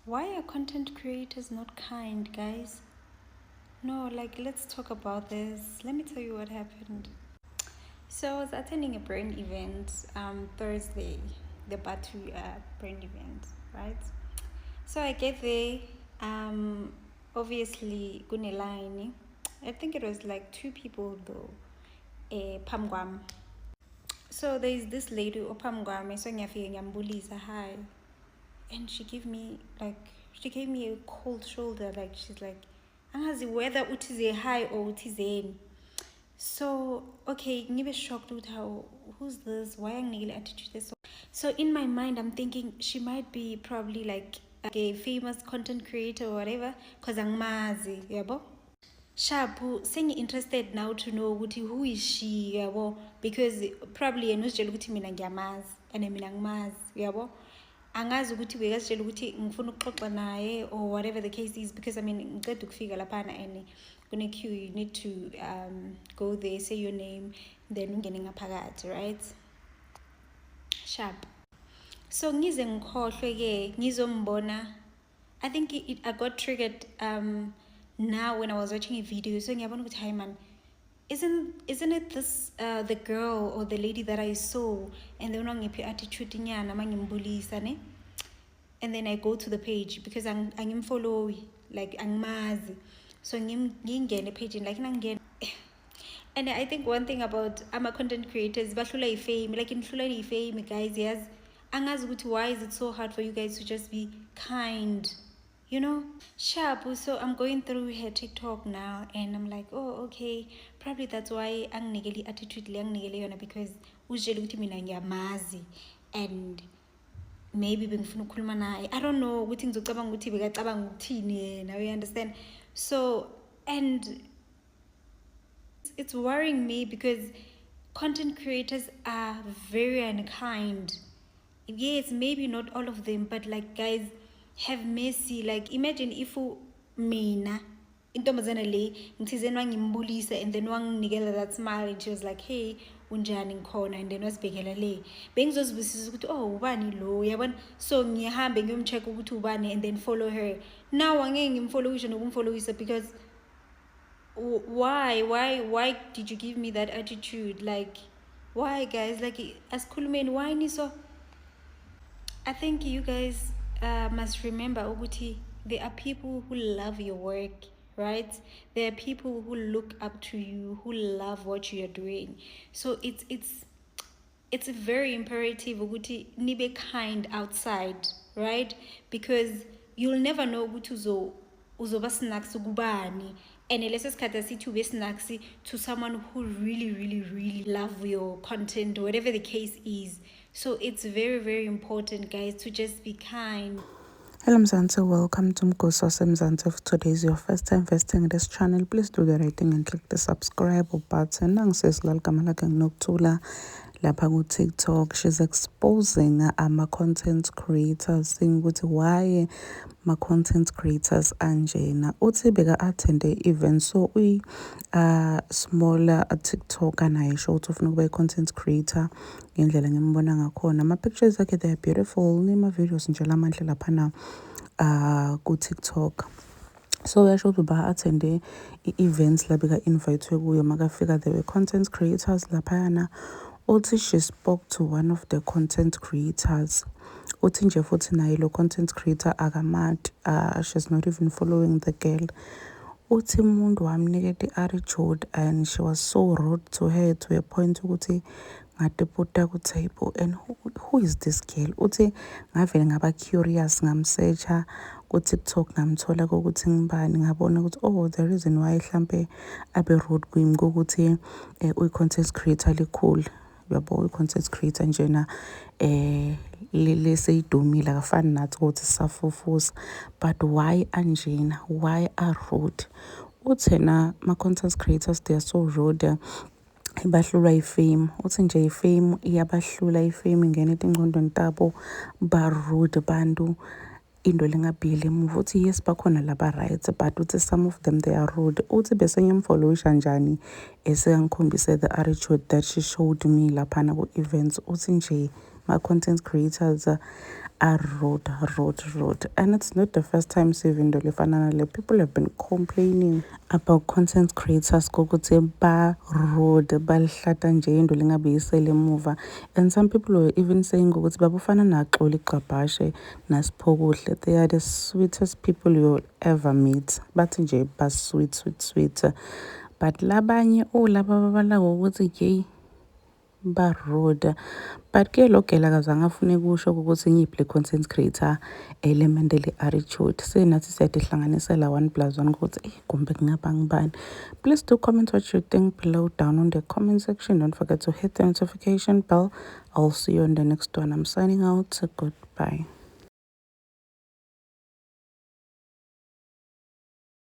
Why are content creators not kind, guys? No, like, let's talk about this. Let me tell you what happened. So I was attending a brand event Thursday, the Batu brand event, right? So I get there. Obviously, kune line. I think it was like two people though. Pamgwam. So there's this lady opamgwam. So ngiyafika ngiyambulisa hi, and she gave me a cold shoulder. Like she's like, angazi whether utize hi or utizeni. So okay, ngibe shocked with how who's this? Why anginikile attitude this? So in my mind, I'm thinking she might be probably like a famous content creator or whatever, cause angimazi, yabo. Shabu, sengi interested now to know who is she, yabo, because probably yena uzitshela ukuthi mina ngiyamazi and mina ngimazi, yabo. Angazi ukuthi bekazitshela ukuthi ngifuna ukuxoxa naye or whatever the case is, because I mean ngiceda ukufika laphana and kune queue, you need to go there, say your name, then ungene ngaphakathi, right? Sharp. So ngize ngikhohlwe ke ngizombona. I think I got triggered now when I was watching a video. So ngiyabona ukuthi hi man, isn't it this the girl or the lady that I saw, and then ngiphi attitude nyana mangimbulisa ne? And then I go to the page because angimfollow, like angimazi. So ngingene page like nangena. And I think one thing about content creators, bahlula fame, like in fame, guys, yes. Angazi ukuthi why is it so hard for you guys to just be kind? You know? Sharp. So I'm going through her TikTok now and I'm like, oh, okay. Probably that's why anginikele attitude le anginikele yona, because uzitshela ukuthi mina ngiyamazi and maybe bengifuna ukukhuluma naye. I don't know ukuthi ngizocabanga ukuthi bekacabanga ukuthini yena, you understand? So, and it's worrying me because content creators are very unkind. Yes, maybe not all of them, but like, guys, have mercy. Like, imagine if mina intombazana le ngithizeni wangimbulisa and then wanginikela that smile and she was like, hey, unjani ngikhona, and then wasibhekela le bengizozibusisa ukuthi oh ubani lo, yabona. So ngiyahambe ngiyomcheck ukuthi ubani and then follow her. Now angeke ngimfollowise nokumfollowisa because why did you give me that attitude? Like, why, guys? Like, as khulumeni, why ni so? I think you guys must remember ukuthi there are people who love your work, right? There are people who look up to you, who love what you are doing. So it's very imperative ukuthi nibe kind outside, right? Because you'll never know ukuthi uzoba snacks kubani, and leso sikhathi asithi ube snacks to someone who really love your content, whatever the case is. So it's very important, guys, to just be kind. Hello Mzansi, welcome to Mgosi Mzansi. If today is your first time visiting this channel, please do the right thing and click the subscribe button. Nangisizilal kamala kangnokutula lapha ku TikTok. She's exposing content creators, saying why my content creators anjena uthi beka attend event, so we smaller TikTok naye show ukuthi ufuna ukuba content creator ngendlela ngimbona ngakhona. Ama pictures akhe they are beautiful, nema videos nje lamahle laphana ku TikTok. So uyasho ukuthi ba-attende i-events la beka-invitwe kuyo. Makafika there were content creators laphayana. Uthi she spoke to one of the content creators. Uthi nje futhi naye lo content creator akamati, she's not even following the girl. Uthi umuntu wamnikela i-attitude and she was so rude to her to a point ukuthi ngatiputa ku table. And who is this girl? Uthi ngavele ngaba curious, ngamsearcha ku TikTok, ngamthola ukuthi ngibani, ngabona ukuthi oh the reason why mhlambe abe rude kimi ukuthi uyi-content creator likhulu, yabo, uyi-content creator njena leseyidumile akafani nathi ukuthi sisafufusa. But why anjena? Why are rude? Uthena ma-content creators they are so rude, bahlulwa ifame. Uthi nje ifame iyabahlula, ifame ingena etingqondweni tabo, ba-rude bantu, into lengabhili emuva. Uthi yes bakhona laba right, but uthi some of them they are rude. Uthi bese ngimfollowisha njani esengikhombise the attitude that she showed me laphana ku events. Uthi nje ma-content creators are rude. And it's not the first time seeing into lefana nale. People have been complaining about content creators kokuthi ba rude, balihlata nje into lingabuyisela emuva. And some people were even saying ukuthi babufana naXoli Gcabashe naSiphokuhle. They are the sweetest people you'll ever meet. Bathi nje ba sweet. But labanye laba babalago ukuthi yey ba-rude. But ke lokho akazange afune kusho ukuthi ngiyiphi le content creator element le-attitude. Senathi siyadihlanganisela 1+1 ukuthi kumbe kungaba ngibani. Please do comment what you think below down on the comment section. Don't forget to hit the notification bell. I'll see you on the next one. I'm signing out. Goodbye.